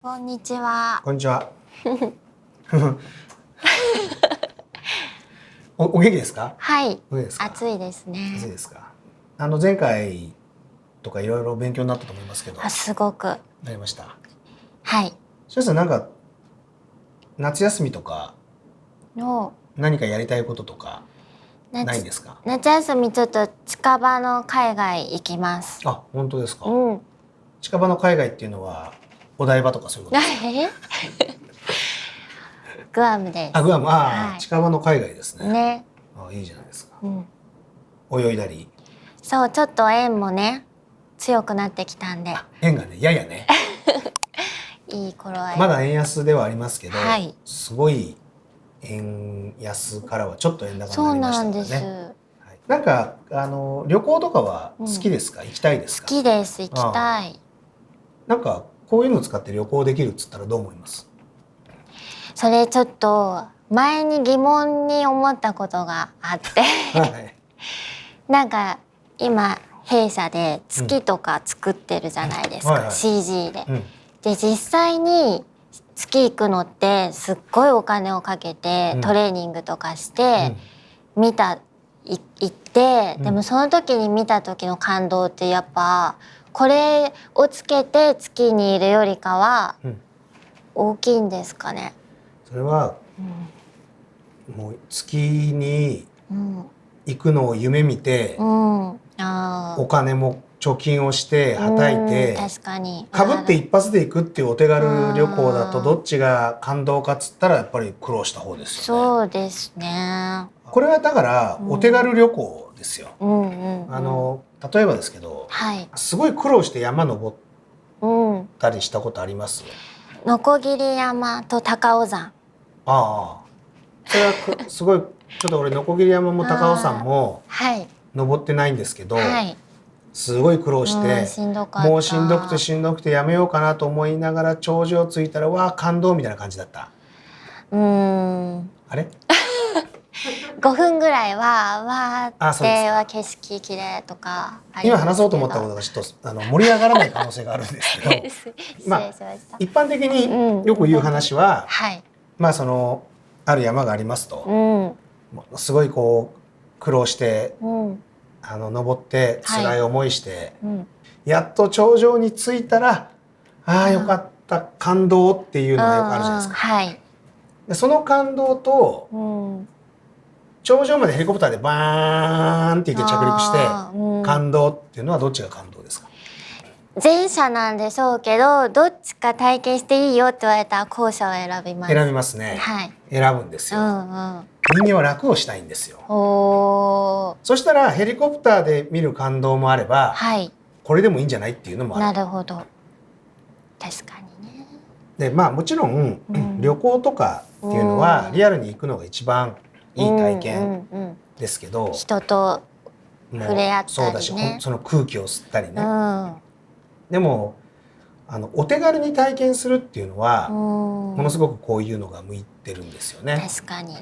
こんにちは。こんにちは。お元気ですか？はい。お元気ですか？暑いですね。暑いですか？前回とかいろいろ勉強になったと思いますけど。すごく。なりました。はい。しゅんさんなんか夏休みとかの何かやりたいこととかないんですか？夏休みちょっと近場の海外行きます。あ、本当ですか？うん。近場の海外っていうのはお台場とかそういうことですか？グアムです。あ、グアム、はい、近場の海外ですね。ね。いいじゃないですか。うん。泳いだり。そう、ちょっと円もね強くなってきたんで。円がね、ややね。いい頃合い。まだ円安ではありますけど、はい、すごい円安からはちょっと円高になりましたからね。そうなんです。はい、なんか旅行とかは好きですか？行きたいですか？好きです。行きたい。なんかこういうのを使って旅行できるっつったらどう思います？それちょっと前に疑問に思ったことがあってはい、なんか今弊社で月とか作ってるじゃないですか、はいはい、CG で。うん、で実際に月行くのってすっごいお金をかけてトレーニングとかして行って、でもその時に見た時の感動ってやっぱこれをつけて月にいるよりかは大きいんですかね。それは、もう月に行くのを夢見て、お金も貯金をしてはたいて、確かにかぶって一発で行くっていうお手軽旅行だとどっちが感動かっつったらやっぱり苦労した方ですよね。そうですね。これはだからお手軽旅行ですよ。例えばですけど、はい、すごい苦労して山登ったりしたことあります？のこぎり山と高尾山。ああ、それはすごいちょっと俺のこぎり山も高尾山も登ってないんですけど、はい、すごい苦労して、もうしんどくてしんどくてやめようかなと思いながら頂上着いたらわあ感動みたいな感じだった。あれ5分ぐらいはわーっては景色綺麗とかありますけど、今話そうと思ったことがちょっと盛り上がらない可能性があるんですけどまあ一般的によく言う話は、まあある山がありますと、すごいこう苦労して、登って辛い思いして、やっと頂上に着いたらああよかった感動っていうのがよくあるじゃないですか。でその感動と、頂上までヘリコプターでバーンって言って着陸して感動っていうのはどっちが感動ですか？前者なんでしょうけど、どっちか体験していいよって言われたら後者を選びます。選びますね。はい、選ぶんですよ。人間は楽をしたいんですよ。そしたらヘリコプターで見る感動もあれば、はい、これでもいいんじゃないっていうのもある。なるほど。確かにね。でまあもちろん、旅行とかっていうのはリアルに行くのが一番いい体験ですけど、人と触れ合ったりね、そうだし、その空気を吸ったりね。でもお手軽に体験するっていうのはものすごくこういうのが向いてるんですよね。確かに。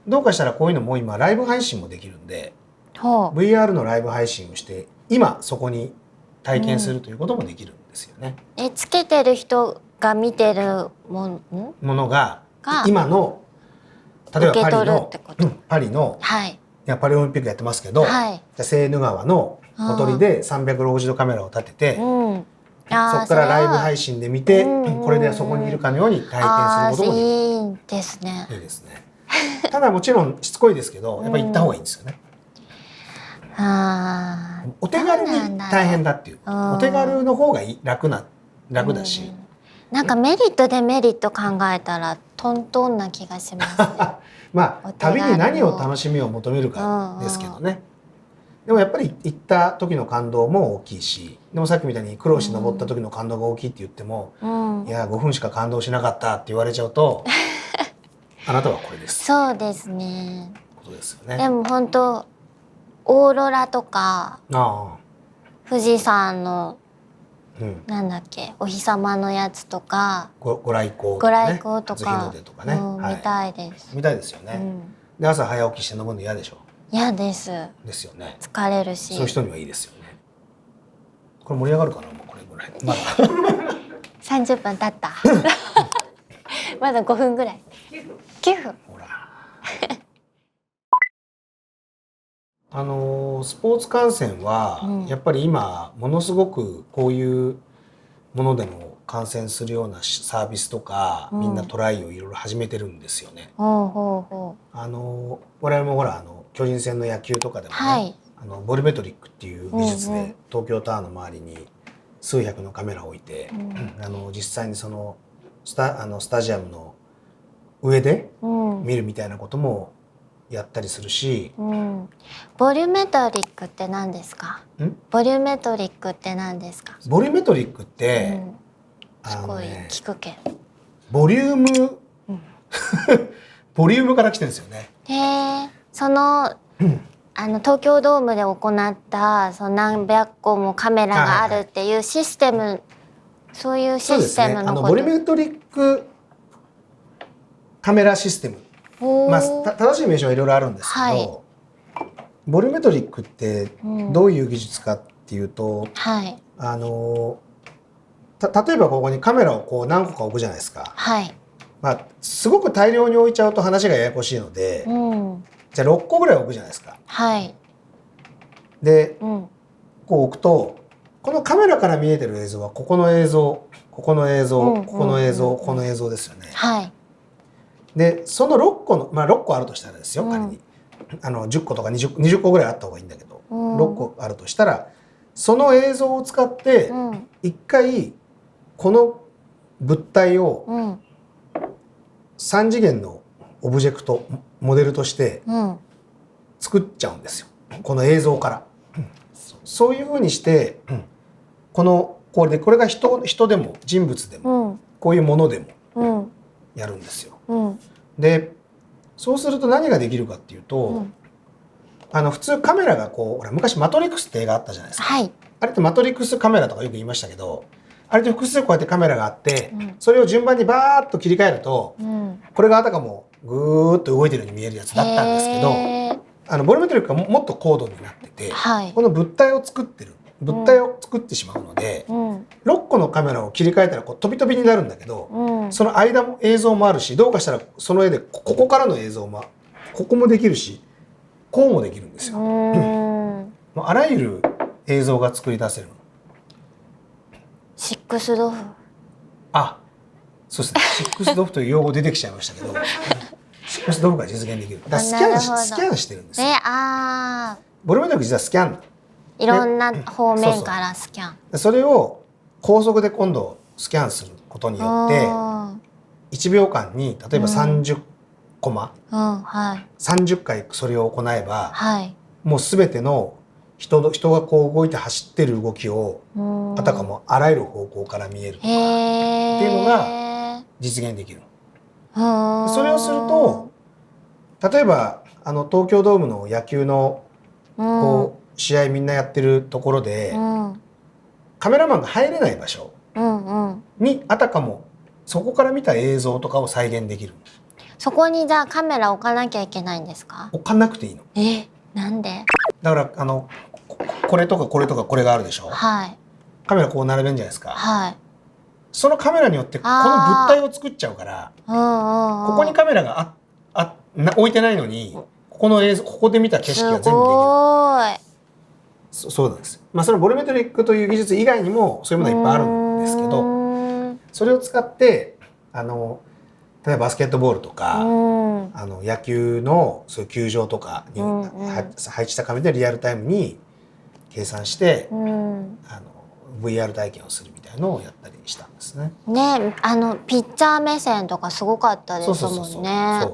どうかしたらこういうのも今ライブ配信もできるんで、VR のライブ配信をして今そこに体験するということもできるんですよね。つけてる人が見てるものが今の例えばパリの、パリオリンピックやってますけど、セーヌ川のほとりで360度カメラを立てて、そこからライブ配信で見て、これでそこにいるかのように体験することもできる。いいですね。いいですね。ただもちろんしつこいですけど、やっぱり行った方がいいんですよね。お手軽に大変だっていう。お手軽の方が楽だし。なんかメリットデメリット考えたらトントンな気がします、ね。まあ旅に何を楽しみを求めるかですけどね。でもやっぱり行った時の感動も大きいし、でもさっきみたいに苦労して登った時の感動が大きいって言っても、いや5分しか感動しなかったって言われちゃうとあなたはこれです。そうですね。ことですよね。でも本当オーロラとか富士山のなんだっけ、お日様のやつとかご来光とか見たいです。見たいですよね。で朝早起きして登るの嫌でしょ？嫌です。ですよね。疲れるし。そういう人にはいいですよね。これ盛り上がるかな、もうこれぐらい。まだ30分経ったまだ5分ぐらい。9分。ほらスポーツ観戦はやっぱり今ものすごくこういうものでも観戦するようなサービスとか、みんなトライをいろいろ始めてるんですよね。我々もほら巨人戦の野球とかでもね、はい、ボリュメトリックっていう技術で東京タワーの周りに数百のカメラを置いて、実際にそのスタジアムの上で見るみたいなこともやったりするし、ボリュメトリックって何ですか？ボリュメトリックって何ですか？ボリュメトリックって、すごい聞くけん。ボリューム、ボリュームから来てるんですよね。へえ、その東京ドームで行ったその何百個もカメラがあるっていうシステム、そういうシステムのこと。ボリュメトリックカメラシステム。正しい名称はいろいろあるんですけど、はい、ボリュメトリックってどういう技術かっていうと、例えばここにカメラをこう何個か置くじゃないですか。はい、すごく大量に置いちゃうと話がややこしいので、じゃあ6個ぐらい置くじゃないですか。はい、で、こう置くとこのカメラから見えてる映像はここの映像、ここの映像、ここの映像、この映像ですよね。はい、でその6個の6個あるとしたらですよ、仮に10個とか20個ぐらいあった方がいいんだけど、6個あるとしたらその映像を使って1回この物体を3次元のオブジェクトモデルとして作っちゃうんですよ、この映像から。そういうふうにしてこれが人でも人物でもこういうものでもやるんですよ。でそうすると何ができるかっていうと、普通カメラがこうほら昔マトリックスって映画あったじゃないですか。はい、あれってマトリックスカメラとかよく言いましたけど、あれで複数こうやってカメラがあって、それを順番にバーッと切り替えると、これがあたかもぐーっと動いてるように見えるやつだったんですけど、ボリュメトリックはもっと高度になってて、はい、この物体を作ってしまうので、6個のカメラを切り替えたらこう飛び飛びになるんだけど、その間も映像もあるし、どうかしたらその絵でここからの映像もここもできるし、こうもできるんですよ。あらゆる映像が作り出せるの。シックスドフ。そうですね。シックスドフという用語出てきちゃいましたけど、シックスドフが実現できる。だからスキャンしてるんですよ。ボリュメトリック実はスキャン。いろんな方面からスキャン。それを高速で今度スキャンすることによって1秒間に例えば30コマ、30回それを行えば、もう全ての人がこう動いて走ってる動きをあたかもあらゆる方向から見えるとかっていうのが実現できる。それをすると例えば東京ドームの野球のこう試合みんなやってるところで、カメラマンが入れない場所にあたかもそこから見た映像とかを再現できる。そこにじゃあカメラ置かなきゃいけないんですか？置かなくていいの。なんで？だからこれとかこれとかこれがあるでしょ。はい。カメラこう並べるんじゃないですか。はい。そのカメラによってこの物体を作っちゃうから、ここにカメラが置いてないのにここの映像、ここで見た景色が全部できる。そうなんです。そのボリュメトリックという技術以外にもそういうものはいっぱいあるんですけど、それを使って例えばバスケットボールとか野球のそういう球場とかに配置したカメラでリアルタイムに計算してVR 体験をするみたいなのをやったりしたんですね。ピッチャー目線とかすごかったですもんね。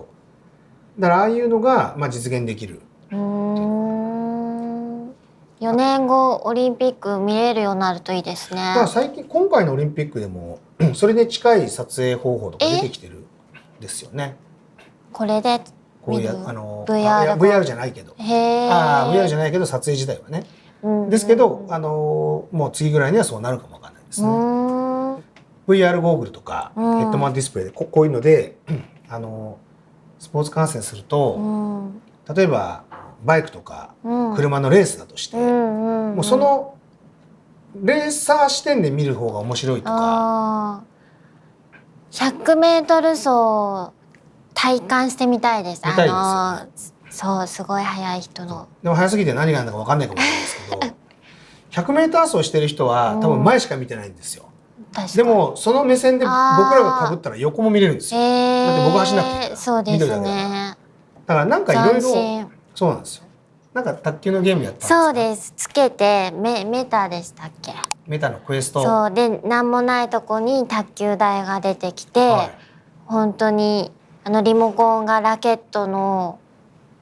だからああいうのが実現できる。4年後オリンピック見れるようになるといいですね。今回のオリンピックでもそれで近い撮影方法とか出てきてるんですよね。これでこういうVR じゃないけど、VR じゃないけど撮影自体はね。ですけどもう次ぐらいにはそうなるかもわかんないですね。VR ゴーグルとかヘッドマウントディスプレイでこういうのでスポーツ観戦すると、例えばバイクとか車のレースだとして、もうそのレーサー視点で見る方が面白いとか。あ100メートル走体感してみたいです。見たいですよね。そうすごい速い人の。でも速すぎて何があるのか分かんないかもしれないですけど100メーター走してる人は多分前しか見てないんですよ。でもその目線で僕らが被ったら横も見れるんですよ。だって僕走んなくていいから。そうですね。だからなんかいろいろそうなんですよ。なんか卓球のゲームやったんですか？そうです。つけてメタでしたっけ？メタのクエスト。そうでなんもないとこに卓球台が出てきて、はい、本当にリモコンがラケットの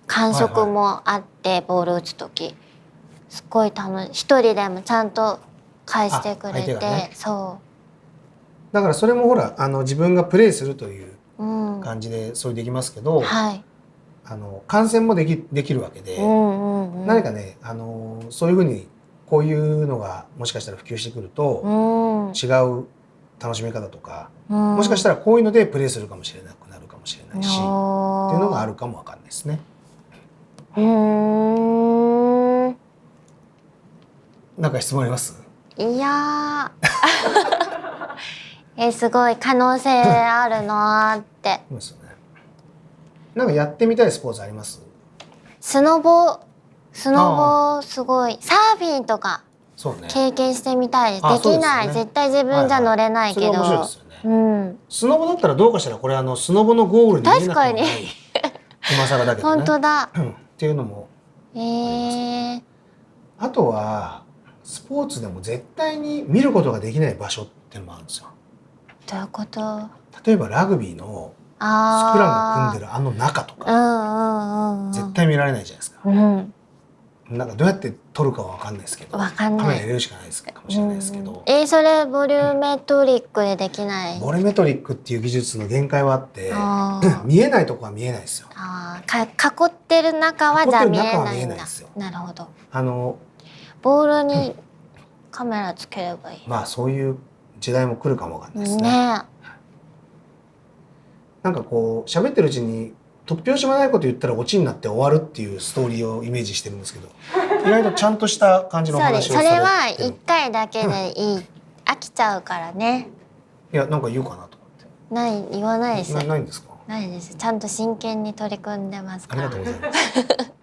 感触もあって、はいはい、ボール打つ時すごい楽しい。一人でもちゃんと返してくれて、ね、そうだからそれもほら自分がプレーするという感じでそうできますけど、はい、観戦もできるわけで、何かねそういうふうにこういうのがもしかしたら普及してくると、違う楽しみ方とか、もしかしたらこういうのでプレーするかもしれなくなるかもしれないしっていうのがあるかもわかんないですね。なんか質問あります？いやすごい可能性あるなって。そうですよね。なんかやってみたいスポーツあります？スノボすごい。サーフィンとか経験してみたいです。できない、絶対自分じゃ乗れないけど。それは面白いですよね。スノボだったらどうかしらこれスノボのゴールに見えなくもない。確かに今更だけどね。本当だ。っていうのもありますね。あとはスポーツでも絶対に見ることができない場所っていうのもあるんですよ。どういうこと？例えばラグビーのスクラム組んでる中とか絶対見られないじゃないですか。なんかどうやって撮るかは分かんないですけど、カメラ入れるしかないですかもしれないですけど。それボリュメトリックでできない？ボリュメトリックっていう技術の限界はあって見えないとこは見えないですよ。囲ってる中はじゃあ見えないんだ。なるほど。ボールにカメラつければいい。まあそういう時代も来るかもわかんないですね。なんかこう喋ってるうちに突拍子もないこと言ったらオチになって終わるっていうストーリーをイメージしてるんですけど、意外とちゃんとした感じの話をされてる。それは一回だけでいい。飽きちゃうからね。いやなんか言うかなと思って。言わないです。ないんですか？ないです。ちゃんと真剣に取り組んでますから。ありがとうございます。